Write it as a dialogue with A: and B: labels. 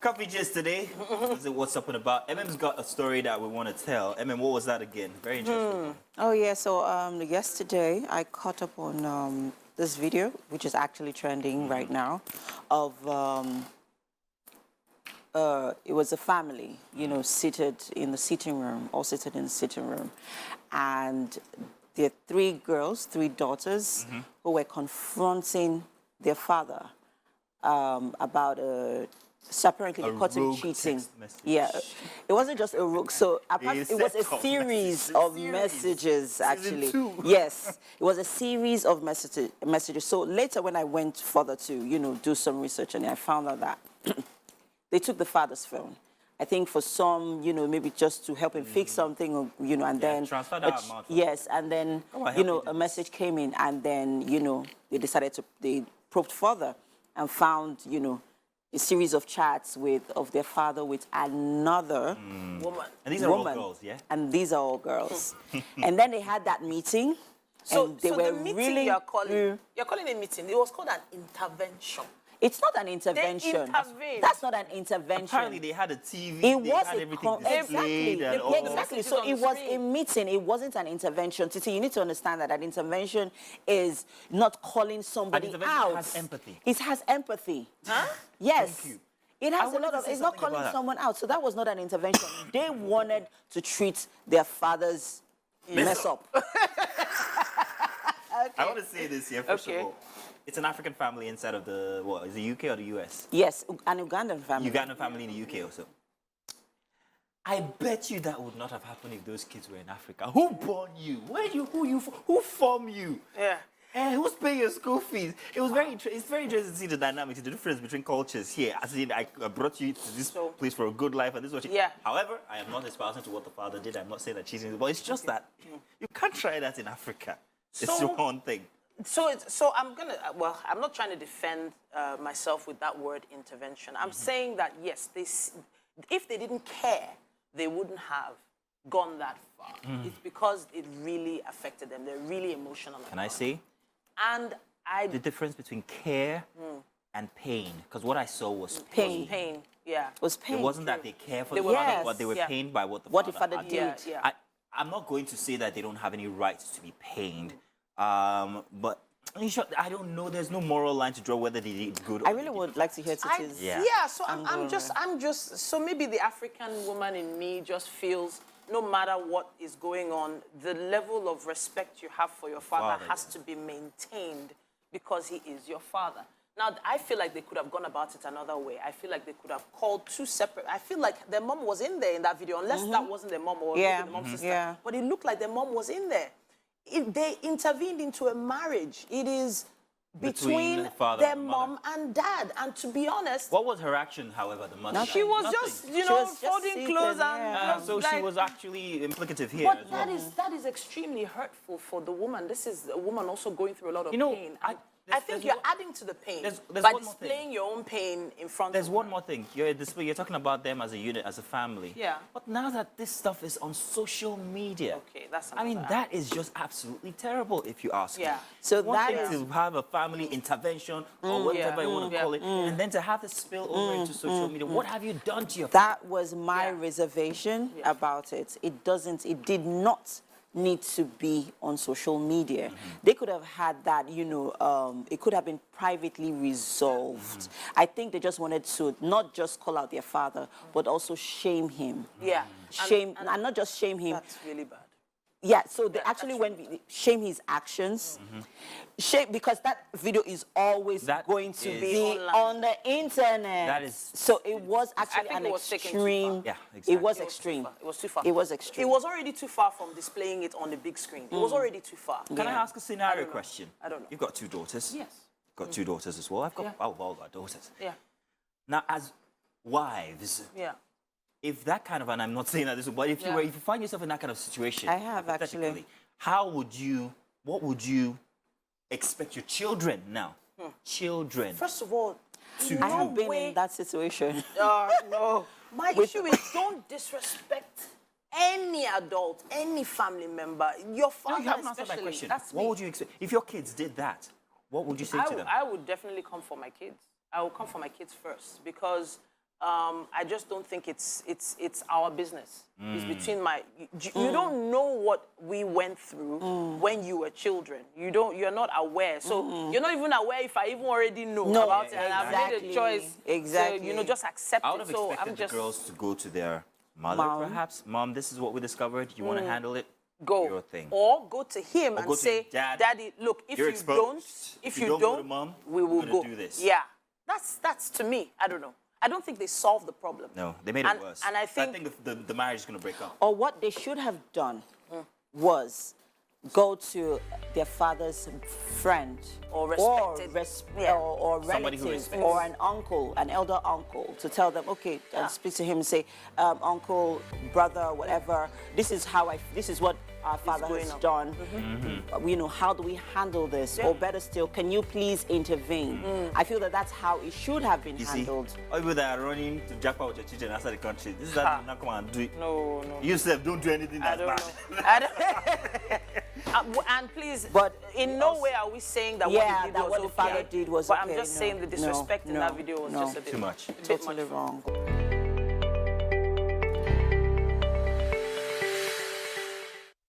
A: Coffee Gist today. Is it what's up and about? MM's got a story that we want to tell. MM, what was that again? Very interesting.
B: Oh yeah, so yesterday I caught up on this video, which is actually trending right now, of it was a family, seated in the sitting room, and there are three daughters, who were confronting their father about apparently they caught him cheating. Yeah, it wasn't just a rook. So it was a series of messages, actually. Yes, it was a series of messages. So later, when I went further to do some research, and I found out that they took the father's phone. I think for some, maybe just to help him fix something, or, and then
A: transfer that amount.
B: Yes, and then a message came in, and then they probed further and found a series of chats of their father with another woman.
A: And these are all girls, yeah?
B: And these are all girls. And then they had that meeting.
C: So the meeting you're calling a meeting, it was called an intervention.
B: It's not an intervention.
C: They intervened.
B: That's not an intervention.
A: Apparently they had a TV,
B: it
A: they
B: was
A: had everything displayed.
B: Exactly. So it was a meeting. It wasn't an intervention. Titi, you need to understand that an intervention is not calling somebody out.
A: It has empathy.
B: It has empathy.
C: Huh?
B: Yes.
A: Thank you.
B: It has a lot of, it's not calling someone out. So that was not an intervention. They wanted to treat their father's mess up.
A: Okay. I want to say this here, first of all. It's an African family inside of is it UK or the US?
B: Yes, an Ugandan family.
A: Ugandan family in the UK also. I bet you that would not have happened if those kids were in Africa. Who born you? Who formed you?
C: Yeah.
A: And who's paying your school fees? It's very interesting to see the dynamics, the difference between cultures here. As in, I brought you to this place for a good life, and this is what
C: Yeah.
A: However, I am not espousing to what the father did. I'm not saying that cheating, but it's just that you can't try that in Africa. It's the one thing.
C: So I'm I'm not trying to defend myself with that word intervention. I'm saying that yes, if they didn't care, they wouldn't have gone that far. It's because it really affected them. They're really emotional.
A: Can I say?
C: And
A: the difference between care and pain, because what I saw was
B: pain.
C: Pain, yeah.
B: It was pain.
A: It wasn't that they care for the father, but they were pained by what the father
B: did.
C: Yeah.
A: I'm not going to say that they don't have any rights to be pained. But I don't know. There's no moral line to draw whether they did good.
B: I really would like to hear Titi's.
C: So I'm just. So maybe the African woman in me just feels no matter what is going on, the level of respect you have for your father has to be maintained because he is your father. Now, I feel like they could have gone about it another way. I feel like they could have called two separate. I feel like their mom was in there in that video, unless that wasn't their mom or the mom's sister. Yeah. But it looked like their mom was in there. If they intervened into a marriage, it is between their mom and dad. And to be honest...
A: What was her action, however, the mother?
C: She was just, folding clothes and...
A: so she was actually implicative here
C: but
A: as well.
C: that is extremely hurtful for the woman. This is a woman also going through a lot of pain. I think you're adding to the pain by displaying your own pain in front of
A: There's one more thing. You're talking about them as a unit, as a family.
C: Yeah.
A: But now that this stuff is on social media,
C: okay, that's
A: that is just absolutely terrible, if you ask me.
B: So
A: that is to have a family intervention or whatever you want to call it, and then to have it spill over into social media. What have you done to your family?
B: That was my reservation about it. It did not need to be on social media. They could have had that, it could have been privately resolved. I think they just wanted to not just call out their father, but also shame him.
C: Yeah.
B: And not just shame him.
C: That's really bad.
B: Yeah, so they actually shame his actions. Shame, because that video is always going to be on the internet.
A: That is...
B: So it was actually an extreme...
A: Yeah, exactly.
B: It was extreme.
C: It was too far.
B: It was extreme.
C: It was already too far from displaying it on the big screen. It was already too far.
A: Can I ask a scenario question?
C: I don't know.
A: You've got two daughters.
C: Yes.
A: Got two daughters as well. I've all got daughters.
C: Yeah.
A: Now, as wives...
C: Yeah.
A: If that kind of, and I'm not saying that this, but if you find yourself in that kind of situation,
B: I have actually.
A: What would you expect your children now? Children.
C: First of all,
B: I have been in that situation.
C: No. My issue is don't disrespect any adult, any family member, your father
A: you haven't answered my question. What would you expect if your kids did that? What would you say to them?
C: I would definitely come for my kids. I will come for my kids first because I just don't think it's our business. It's between you don't know what we went through when you were children. You're not aware. So you're not even aware if I even already know about it. And I've made a choice.
B: Exactly.
C: So, just accept
A: I would
C: it.
A: have
C: So
A: expected
C: I'm just
A: the girls to go to their mother, perhaps. Mom, this is what we discovered. You want to handle it?
C: go.
A: Your thing.
C: Or go to him
A: Or
C: and
A: go to
C: say,
A: Dad,
C: Daddy, look, if
A: you're
C: you
A: exposed.
C: don't,
A: go to Mom,
C: we will
A: we're
C: go.
A: gonna do this.
C: Yeah. That's to me, I don't know. I don't think they solved the problem.
A: No, they made it worse.
C: And I think
A: the marriage is going to break up.
B: Or what they should have done was go to their father's friend
C: Or respected.
B: or
A: Somebody who
B: relative
A: respects.
B: or an uncle, an elder uncle, to tell them, okay, and speak to him and say, uncle, brother, whatever, this is what our father has done. You know, how do we handle this? Or better still, can you please intervene? I feel that that's how it should have been handled.
A: All people that are running to jackpot with your children outside the country, this is how not come and do it.
C: No.
A: You yourself don't do anything that's bad.
C: I don't know. And please,
B: But
C: in no way are we saying that
B: what the father did was
C: but
B: okay.
C: I'm just saying the disrespect in that video was just a bit
A: Too much.
B: Totally wrong.